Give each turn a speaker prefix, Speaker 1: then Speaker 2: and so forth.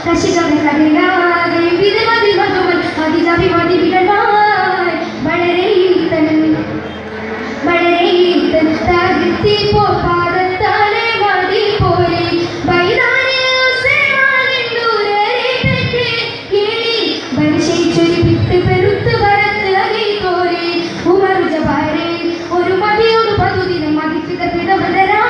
Speaker 1: കശികമേ കടിലാതെ വിധമതി മധുമൻ അതിജാവി മതി വിടവായ് വളരെ ഈത്തൻ താഴ്ത്തി പോ പാദത്താലെ വാടി പോലെ ബൈദാനെ സേവാനിണ്ടൂരേ പെട്ടെ കേളി പരിശയിച്ചൊരു വിത്ത് പെരുത്ത് വരത്ത് അകി തോരെ ഉമർ ജബാരെ ഒരു മതിയോട് പതുദിനം മതിപ്പിത പിടവരായ്.